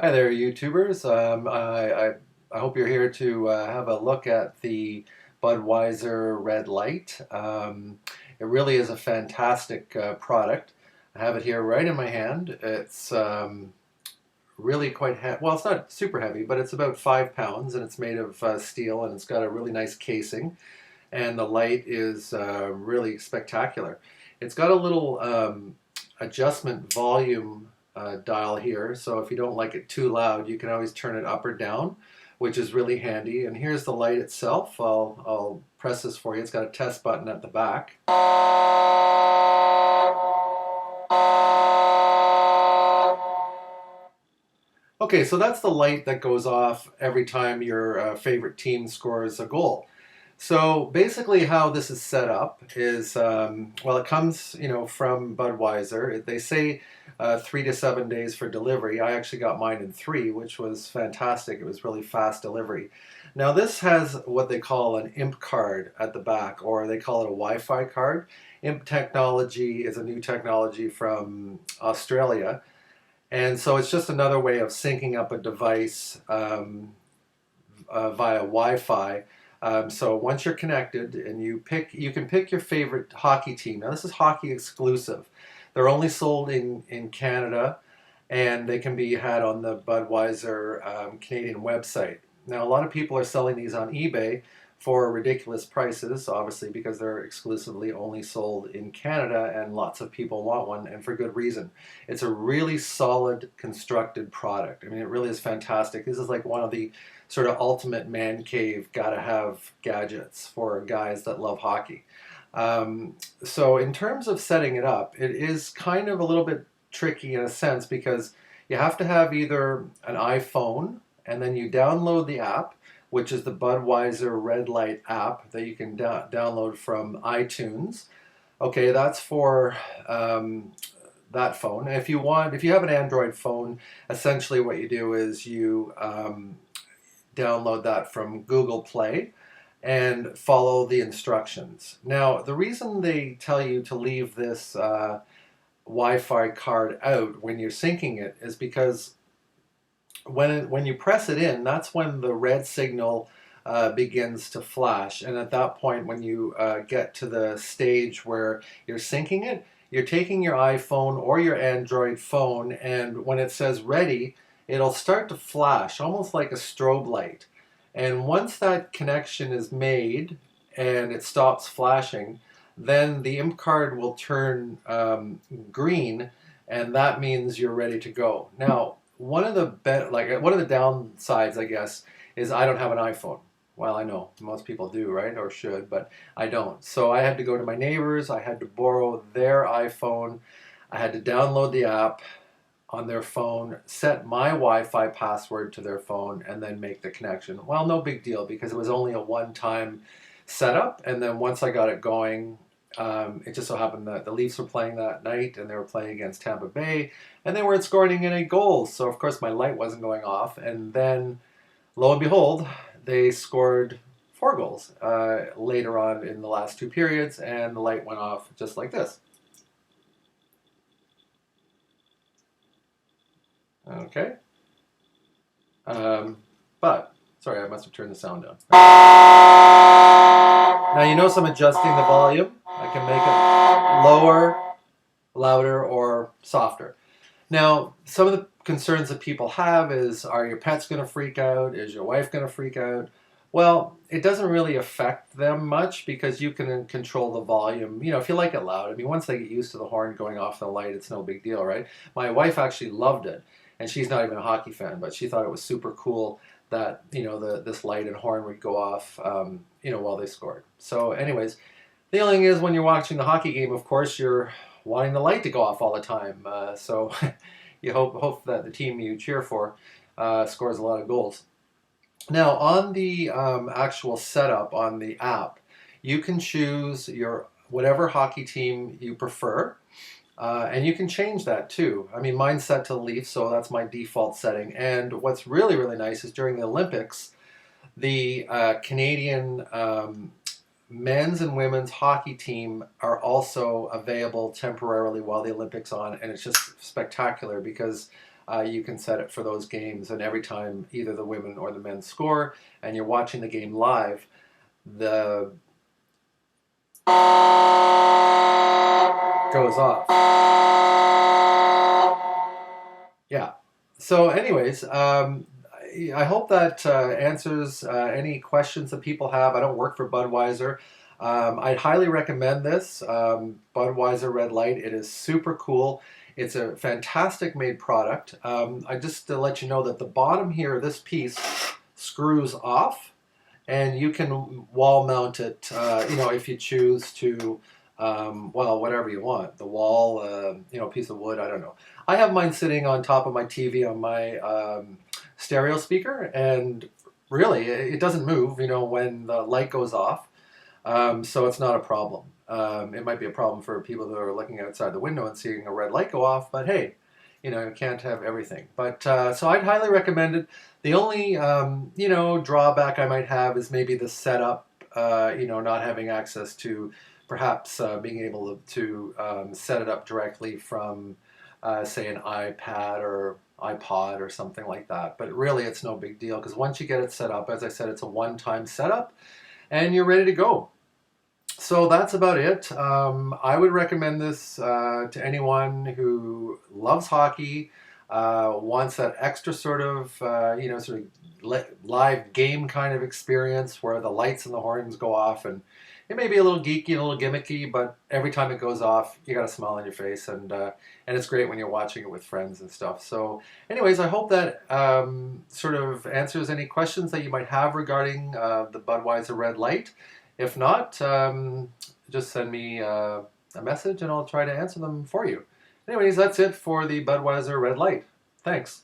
Hi there, YouTubers. I hope you're here to have a look at the Budweiser Red Light. It really is a fantastic product. I have it here right in my hand. It's really quite heavy. Well, it's not super heavy, but it's about 5 pounds, and it's made of steel, and it's got a really nice casing. And the light is really spectacular. It's got a little adjustment volume dial here, so if you don't like it too loud, you can always turn it up or down, which is really handy. And here's the light itself. I'll press this for you. It's got a test button at the back. Okay, so that's the light that goes off every time your favorite team scores a goal. So basically, how this is set up is, well, it comes, from Budweiser. They say 3 to 7 days for delivery. I actually got mine in 3, which was fantastic. It was really fast delivery. Now, this has what they call an IMP card at the back, or they call it a Wi-Fi card. IMP technology is a new technology from Australia, and so it's just another way of syncing up a device via Wi-Fi. So once you're connected and you can pick your favorite hockey team. Now this is hockey exclusive. They're only sold in Canada, and they can be had on the Budweiser Canadian website. Now a lot of people are selling these on eBay for ridiculous prices, obviously because they're exclusively only sold in Canada, and lots of people want one, and for good reason. It's a really solid constructed product. I mean, it really is fantastic. This is like one of the sort of ultimate man cave, gotta have gadgets for guys that love hockey. So in terms of setting it up, it is kind of a little bit tricky in a sense, because you have to have either an iPhone, and then you download the app, which is the Budweiser Red Light app that you can download from iTunes. Okay, that's for that phone. If you have an Android phone, essentially what you do is you download that from Google Play and follow the instructions. Now, the reason they tell you to leave this Wi-Fi card out when you're syncing it is because when you press it in, that's when the red signal begins to flash. And at that point, when you get to the stage where you're syncing it, you're taking your iPhone or your Android phone, and when it says ready, it'll start to flash, almost like a strobe light. And once that connection is made and it stops flashing, then the IMP card will turn green, and that means you're ready to go. Now, one of the downsides, I guess, is I don't have an iPhone. Well, I know most people do, right? Or should, but I don't. So I had to go to my neighbors. I had to borrow their iPhone. I had to download the app on their phone, set my Wi-Fi password to their phone, and then make the connection. Well, no big deal, because it was only a one-time setup, and then once I got it going, it just so happened that the Leafs were playing that night, and they were playing against Tampa Bay, and they weren't scoring any goals. So of course my light wasn't going off, and then lo and behold, they scored 4 goals later on in the last 2 periods, and the light went off just like this. Okay. Um, but, sorry, I must have turned the sound down. Now you notice I'm adjusting the volume. I can make it lower, louder, or softer. Now, some of the concerns that people have is, are your pets going to freak out? Is your wife going to freak out? Well, it doesn't really affect them much, because you can control the volume. If you like it loud, I mean, once they get used to the horn going off the light, it's no big deal, right? My wife actually loved it, and she's not even a hockey fan, but she thought it was super cool that this light and horn would go off, while they scored. So, anyways, the only thing is, when you're watching the hockey game, of course, you're wanting the light to go off all the time. So you hope that the team you cheer for scores a lot of goals. Now, on the actual setup on the app, you can choose your whatever hockey team you prefer, and you can change that too. I mean, mine's set to Leafs, so that's my default setting. And what's really, really nice is during the Olympics, the Canadian men's and women's hockey team are also available temporarily while the Olympics on, and it's just spectacular because you can set it for those games, and every time either the women or the men score, and you're watching the game live, the goes off. Yeah. So, anyways, I hope that answers any questions that people have. I don't work for Budweiser. I'd highly recommend this Budweiser Red Light. It is super cool. It's a fantastic made product. I just to let you know that the bottom here, this piece screws off, and you can wall mount it. If you choose to, well, whatever you want. The wall, piece of wood. I don't know. I have mine sitting on top of my TV on my stereo speaker, and really, it doesn't move. When the light goes off, so it's not a problem. It might be a problem for people that are looking outside the window and seeing a red light go off, but hey, you can't have everything. But so I'd highly recommend it. The only drawback I might have is maybe the setup. Not having access to perhaps being able to set it up directly from, say, an iPad or iPod or something like that. But really, it's no big deal because once you get it set up, as I said, it's a one-time setup, and you're ready to go. So that's about it. I would recommend this to anyone who loves hockey, wants that extra sort of, live game kind of experience where the lights and the horns go off, and it may be a little geeky and a little gimmicky, but every time it goes off, you got a smile on your face, and it's great when you're watching it with friends and stuff. So, anyways, I hope that sort of answers any questions that you might have regarding the Budweiser Red Light. If not, just send me a message and I'll try to answer them for you. Anyways, that's it for the Budweiser Red Light. Thanks.